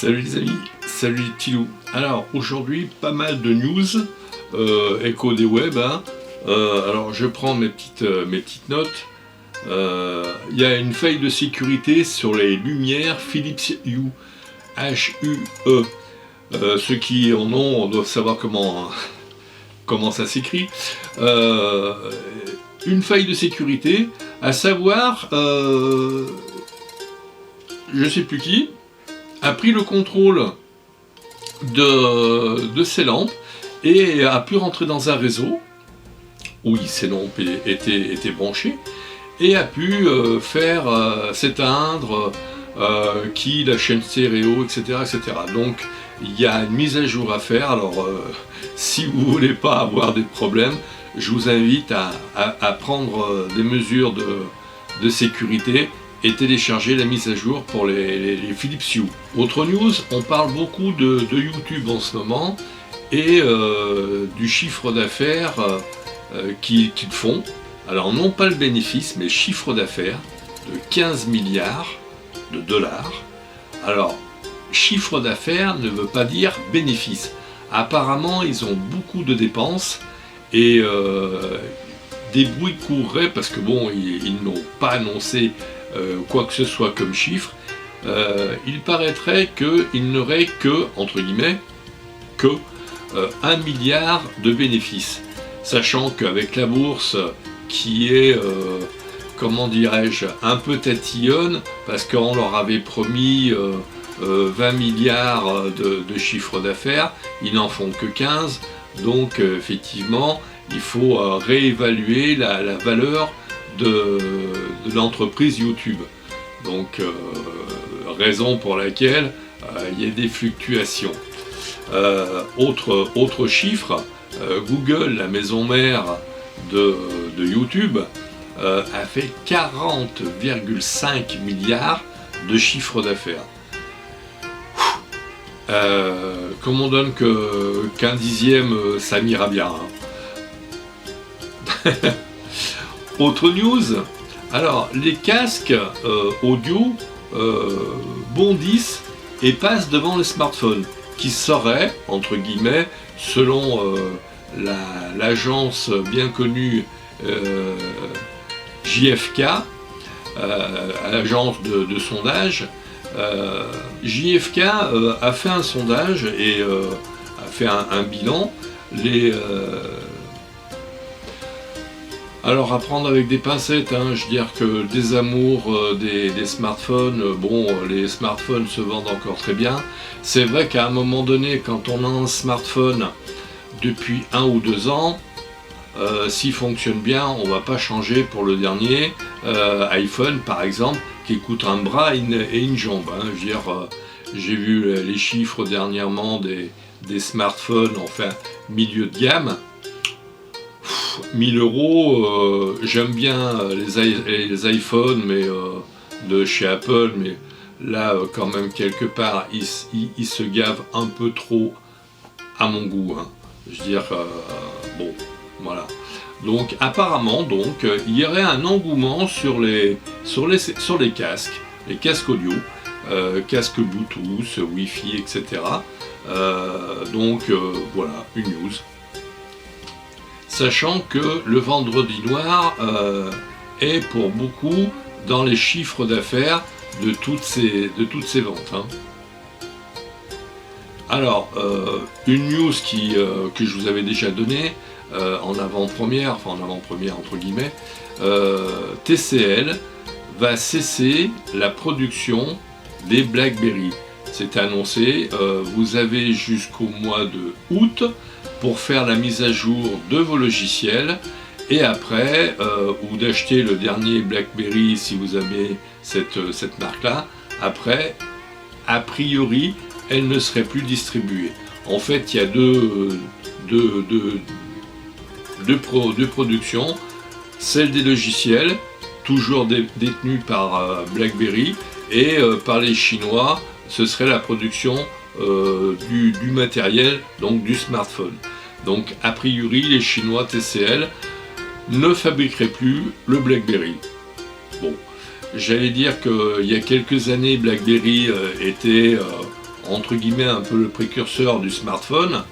Salut les amis, salut les petits loups. Alors aujourd'hui pas mal de news, écho des web. Alors je prends mes petites notes. Il y a une faille de sécurité sur les lumières Philips Hue, H-U-E. Ceux qui en ont doivent savoir comment ça s'écrit. Une faille de sécurité, à savoir, je sais plus qui, a pris le contrôle de ces lampes et a pu rentrer dans un réseau où ces lampes étaient branchées et a pu faire s'éteindre la chaîne stéréo, etc., etc. Donc il y a une mise à jour à faire. Alors si vous ne voulez pas avoir des problèmes, je vous invite à prendre des mesures de sécurité et télécharger la mise à jour pour les Philips Hue. Autre news, on parle beaucoup de YouTube en ce moment et du chiffre d'affaires qu'ils font. Alors non pas le bénéfice, mais le chiffre d'affaires de 15 milliards de dollars. Alors, chiffre d'affaires ne veut pas dire bénéfice. Apparemment, ils ont beaucoup de dépenses et des bruits courraient parce que bon, ils n'ont pas annoncé quoi que ce soit comme chiffre. Il paraîtrait qu'il n'aurait que, entre guillemets, que 1 milliard de bénéfices. Sachant qu'avec la bourse qui est, comment dirais-je, un peu tatillonne, parce qu'on leur avait promis 20 milliards de chiffre d'affaires, ils n'en font que 15, donc effectivement, il faut réévaluer la valeur de l'entreprise YouTube. Donc raison pour laquelle il y a des fluctuations. Autre chiffre, Google, la maison mère de YouTube, a fait 40,5 milliards de chiffre d'affaires. Comme on donne qu'un dixième, ça m'ira bien. Autre news, alors les casques audio bondissent et passent devant les smartphones, qui seraient, entre guillemets, selon l'agence bien connue JFK, l'agence de sondage. JFK a fait un sondage et a fait un bilan. Alors à prendre avec des pincettes, je veux dire que le désamour des smartphones, bon, les smartphones se vendent encore très bien. C'est vrai qu'à un moment donné, quand on a un smartphone depuis 1 ou 2 ans, s'il fonctionne bien, on ne va pas changer pour le dernier iPhone par exemple, qui coûte un bras et une jambe. Je veux dire, j'ai vu les chiffres dernièrement des smartphones, enfin milieu de gamme. 1000 €, j'aime bien les iPhones mais de chez Apple, mais là quand même quelque part ils se gavent un peu trop à mon goût. Je veux dire, bon, voilà. Donc apparemment, il y aurait un engouement sur les casques, les casques audio, casques Bluetooth, Wi-Fi, etc. Voilà, une news. Sachant que le vendredi noir est pour beaucoup dans les chiffres d'affaires de toutes ces ventes. Alors, une news que je vous avais déjà donnée en avant-première entre guillemets, TCL va cesser la production des BlackBerry. C'est annoncé, vous avez jusqu'au mois de août pour faire la mise à jour de vos logiciels et après, ou d'acheter le dernier BlackBerry si vous avez cette marque-là. Après, a priori, elle ne serait plus distribuée. En fait, il y a deux productions, celle des logiciels, toujours détenue par BlackBerry, et par les Chinois, ce serait la production du matériel, donc du smartphone. Donc a priori les Chinois TCL ne fabriqueraient plus le BlackBerry. Bon, j'allais dire qu'il y a quelques années BlackBerry était entre guillemets un peu le précurseur du smartphone,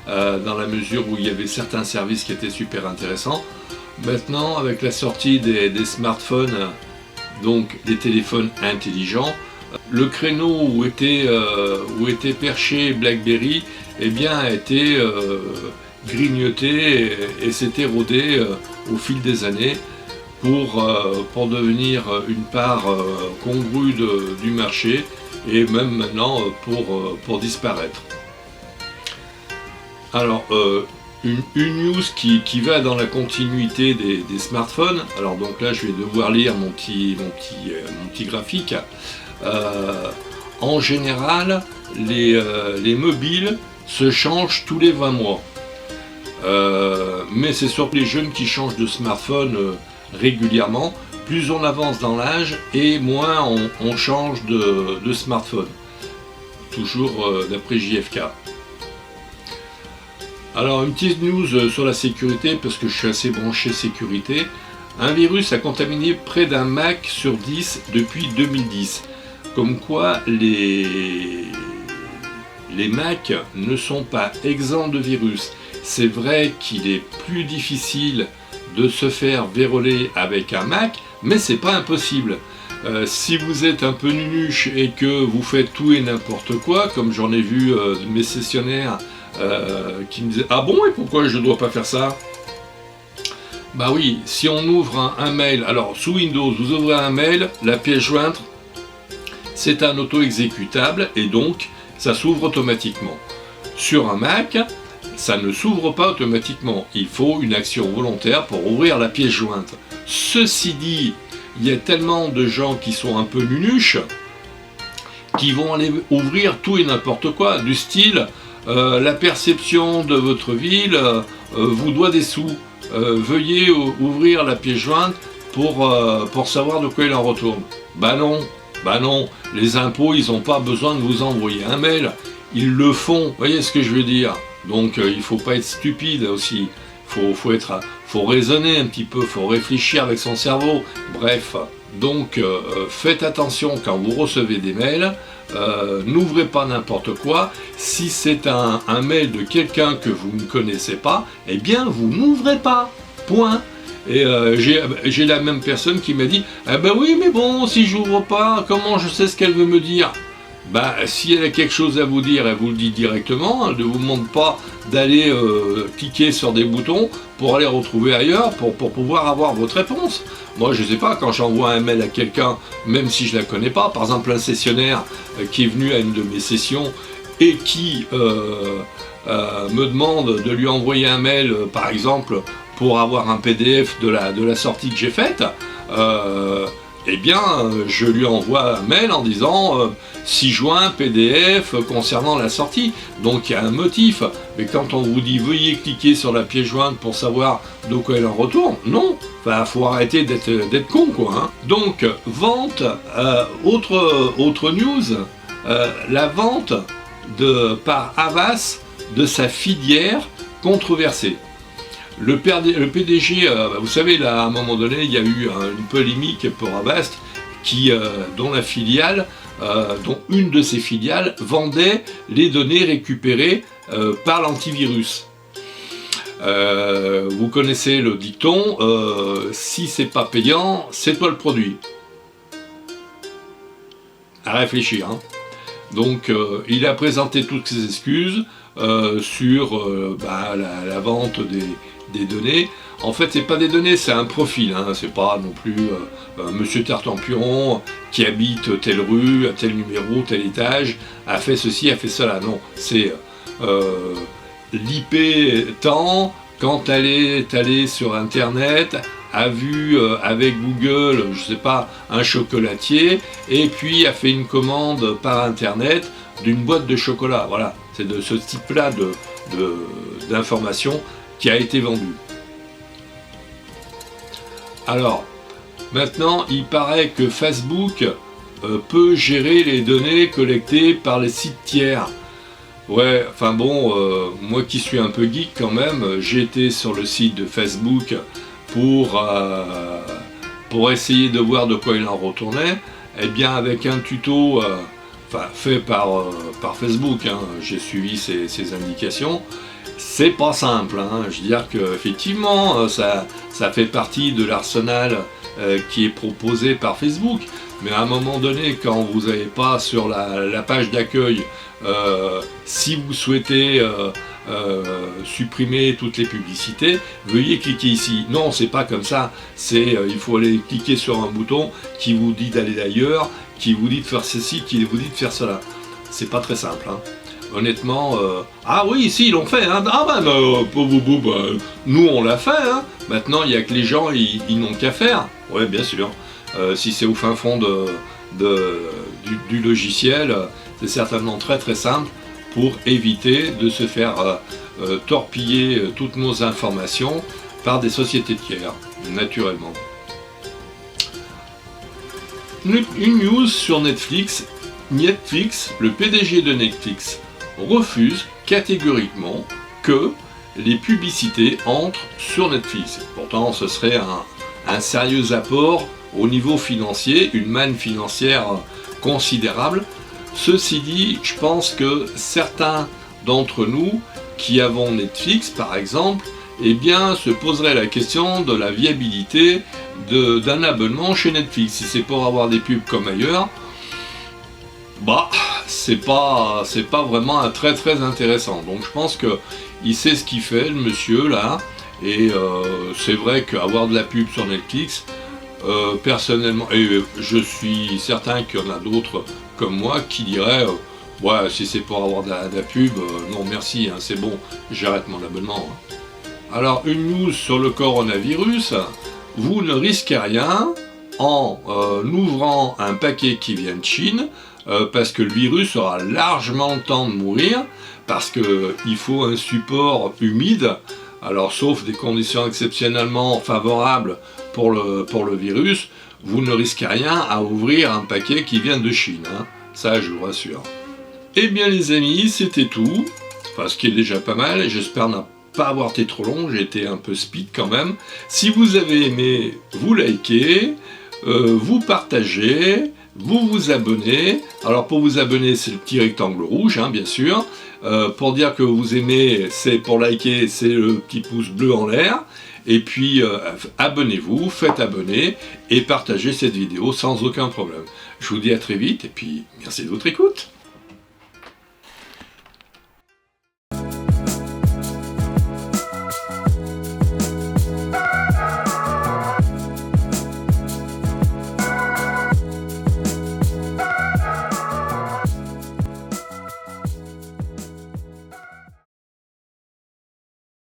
dans la mesure où il y avait certains services qui étaient super intéressants. Maintenant, avec la sortie des smartphones, donc des téléphones intelligents, le créneau où était perché BlackBerry, eh bien, a été grignoté et s'est érodé au fil des années pour devenir une part congrue du marché et même maintenant pour disparaître. Alors, une news qui va dans la continuité des smartphones. Alors donc là, je vais devoir lire mon petit graphique. En général, les mobiles se changent tous les 20 mois. Mais c'est surtout les jeunes qui changent de smartphone régulièrement. Plus on avance dans l'âge et moins on change de smartphone. Toujours d'après JFK. Alors une petite news sur la sécurité, parce que je suis assez branché sécurité. Un virus a contaminé près d'un Mac sur 10 depuis 2010. Comme quoi les Mac ne sont pas exempts de virus. C'est vrai qu'il est plus difficile de se faire verrouiller avec un Mac, mais c'est pas impossible. Si vous êtes un peu nunuche et que vous faites tout et n'importe quoi, comme j'en ai vu mes sessionnaires qui me disaient « Ah bon, et pourquoi je ne dois pas faire ça ?» Bah oui, si on ouvre un mail, alors sous Windows, vous ouvrez un mail, la pièce jointe, c'est un auto-exécutable et donc ça s'ouvre automatiquement. Sur un Mac, ça ne s'ouvre pas automatiquement. Il faut une action volontaire pour ouvrir la pièce jointe. Ceci dit, il y a tellement de gens qui sont un peu nunuches qui vont aller ouvrir tout et n'importe quoi, du style la perception de votre ville vous doit des sous. Veuillez ouvrir la pièce jointe pour savoir de quoi il en retourne. Bah non, les impôts, ils n'ont pas besoin de vous envoyer un mail, ils le font, vous voyez ce que je veux dire. Donc il ne faut pas être stupide aussi, faut raisonner un petit peu, faut réfléchir avec son cerveau, bref. Donc faites attention quand vous recevez des mails, n'ouvrez pas n'importe quoi. Si c'est un mail de quelqu'un que vous ne connaissez pas, eh bien vous n'ouvrez pas, point. Et j'ai la même personne qui m'a dit « Ah ben oui, mais bon, si j'ouvre pas, comment je sais ce qu'elle veut me dire ?» Bah, si elle a quelque chose à vous dire, elle vous le dit directement, elle ne vous demande pas d'aller cliquer sur des boutons pour aller retrouver ailleurs, pour pouvoir avoir votre réponse. Moi, je ne sais pas, quand j'envoie un mail à quelqu'un, même si je ne la connais pas, par exemple un sessionnaire qui est venu à une de mes sessions et qui me demande de lui envoyer un mail, par exemple, pour avoir un PDF de la sortie que j'ai faite, eh bien, je lui envoie un mail en disant 6 juin PDF concernant la sortie. Donc il y a un motif. Mais quand on vous dit veuillez cliquer sur la pièce jointe pour savoir de quoi elle en retourne, non. Enfin, faut arrêter d'être con, quoi. Hein. Donc, vente, autre news, la vente par Havas de sa filière controversée. Le PDG, vous savez, là, à un moment donné, il y a eu une polémique pour Avast, dont une de ses filiales vendait les données récupérées par l'antivirus. Vous connaissez le dicton, si c'est pas payant, c'est toi le produit. À réfléchir. Hein. Donc, il a présenté toutes ses excuses sur la vente des données. En fait, c'est pas des données, c'est un profil. Hein. C'est pas non plus Monsieur Tartampion qui habite telle rue, à tel numéro, tel étage, a fait ceci, a fait cela. Non, c'est l'IP temps, quand elle est allée sur Internet, a vu avec Google, je sais pas, un chocolatier, et puis a fait une commande par Internet d'une boîte de chocolat. Voilà, c'est de ce type-là d'informations qui a été vendue. Alors, maintenant, il paraît que Facebook peut gérer les données collectées par les sites tiers. Ouais, enfin bon, moi qui suis un peu geek quand même, j'ai été sur le site de Facebook pour essayer de voir de quoi il en retournait. Eh bien, avec un tuto enfin fait par Facebook, hein, j'ai suivi ses indications. C'est pas simple, hein. Je veux dire qu'effectivement, ça fait partie de l'arsenal qui est proposé par Facebook. Mais à un moment donné, quand vous n'avez pas sur la page d'accueil, si vous souhaitez supprimer toutes les publicités, veuillez cliquer ici. Non, c'est pas comme ça. Il faut aller cliquer sur un bouton qui vous dit d'aller ailleurs, qui vous dit de faire ceci, qui vous dit de faire cela. C'est pas très simple, hein. Honnêtement, ah oui, si, ils l'ont fait, hein. Ah bah, nous on l'a fait, hein. Maintenant, il n'y a que les gens, ils n'ont qu'à faire. Ouais, bien sûr. Si c'est au fin fond du logiciel, c'est certainement très très simple pour éviter de se faire torpiller toutes nos informations par des sociétés tiers, naturellement. Une news sur Netflix. Netflix, le PDG de Netflix, refuse catégoriquement que les publicités entrent sur Netflix. Pourtant, ce serait un sérieux apport au niveau financier, une manne financière considérable. Ceci dit, je pense que certains d'entre nous qui avons Netflix, par exemple, eh bien, se poseraient la question de la viabilité d'un abonnement chez Netflix. Si c'est pour avoir des pubs comme ailleurs, bah, c'est pas vraiment un très très intéressant. Donc je pense qu'il sait ce qu'il fait, le monsieur là, et c'est vrai qu'avoir de la pub sur Netflix, personnellement, et je suis certain qu'il y en a d'autres comme moi qui diraient ouais, si c'est pour avoir de la pub, non merci, hein, c'est bon, j'arrête mon abonnement. Hein. Alors une news sur le coronavirus, vous ne risquez rien en ouvrant un paquet qui vient de Chine, parce que le virus aura largement le temps de mourir, parce qu'il faut un support humide, alors sauf des conditions exceptionnellement favorables pour le virus, vous ne risquez rien à ouvrir un paquet qui vient de Chine, hein. Ça je vous rassure. Eh bien les amis, c'était tout, enfin ce qui est déjà pas mal, j'espère ne pas avoir été trop long, j'ai été un peu speed quand même. Si vous avez aimé, vous likez, vous partagez, vous vous abonnez. Alors pour vous abonner, c'est le petit rectangle rouge, hein, bien sûr. Pour dire que vous aimez, c'est pour liker, c'est le petit pouce bleu en l'air. Et puis abonnez-vous, faites abonner et partagez cette vidéo sans aucun problème. Je vous dis à très vite et puis merci de votre écoute.